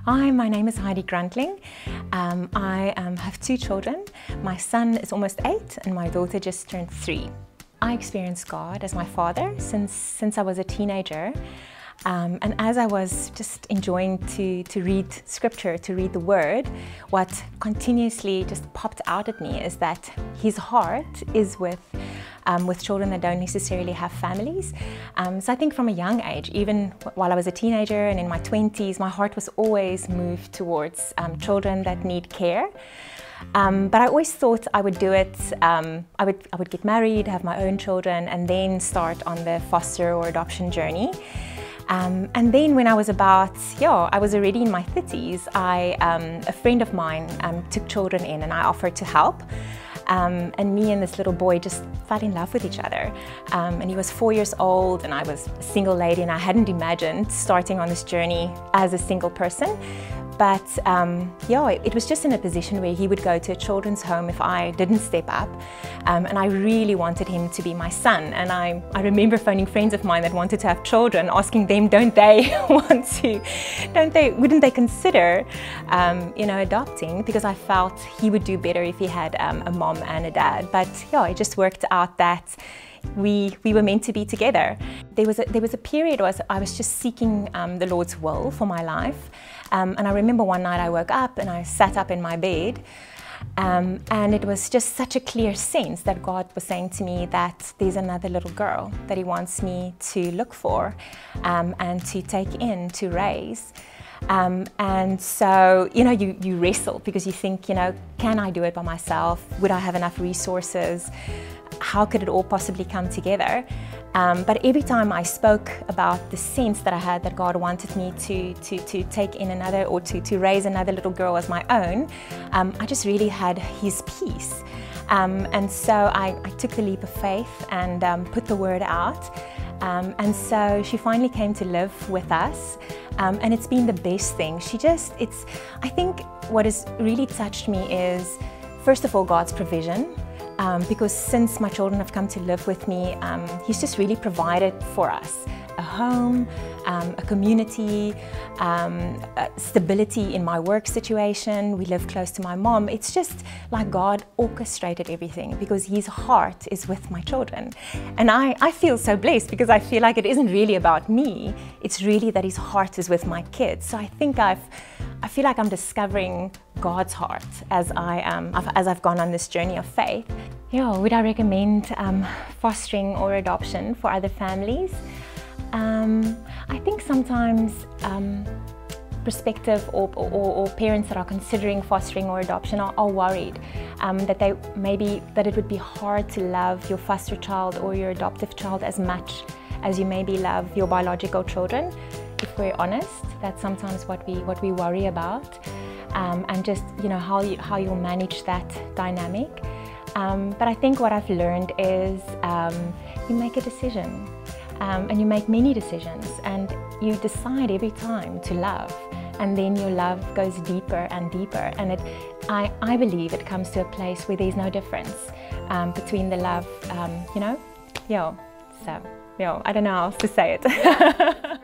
Hi, my name is Heidi Grundlingh. I have two children. My son is almost 8 and my daughter just turned 3. I experienced God as my father since I was a teenager. And as I was just enjoying to read scripture, to read the word, what continuously just popped out at me is that his heart is with children that don't necessarily have families. So I think from a young age, even while I was a teenager and in my 20s, my heart was always moved towards children that need care. But I always thought I would do it, I would get married, have my own children, and then start on the foster or adoption journey. And then when I was I was already in my 30s, a friend of mine took children in and I offered to help. And me and this little boy just fell in love with each other. And he was 4 years old and I was a single lady, and I hadn't imagined starting on this journey as a single person. But it was just in a position where he would go to a children's home if I didn't step up. And I really wanted him to be my son. And I remember phoning friends of mine that wanted to have children, asking them, wouldn't they consider, adopting? Because I felt he would do better if he had a mom and a dad. But it just worked out that we were meant to be together. There was a period where I was just seeking the Lord's will for my life. And I remember one night I woke up and I sat up in my bed, and it was just such a clear sense that God was saying to me that there's another little girl that He wants me to look for and to take in, to raise. And so, you wrestle because you think, can I do it by myself? Would I have enough resources? How could it all possibly come together? But every time I spoke about the sense that I had that God wanted me to take in another, or to raise another little girl as my own, I just really had His peace. And so I took the leap of faith and put the word out. And so she finally came to live with us. And it's been the best thing. I think what has really touched me is, first of all, God's provision. Because since my children have come to live with me, He's just really provided for us a home, a community, stability in my work situation. We live close to my mom. It's just like God orchestrated everything because His heart is with my children. And I feel so blessed because I feel like it isn't really about me. It's really that His heart is with my kids. So I think I feel like I'm discovering God's heart as I've gone on this journey of faith. Would I recommend fostering or adoption for other families? I think sometimes prospective or parents that are considering fostering or adoption are worried that it would be hard to love your foster child or your adoptive child as much as you maybe love your biological children. If we're honest, that's sometimes what we worry about, and just how you'll manage that dynamic. But I think what I've learned is you make a decision. And you make many decisions, and you decide every time to love, and then your love goes deeper and deeper, and I believe it comes to a place where there's no difference between the love, so I don't know how else to say it.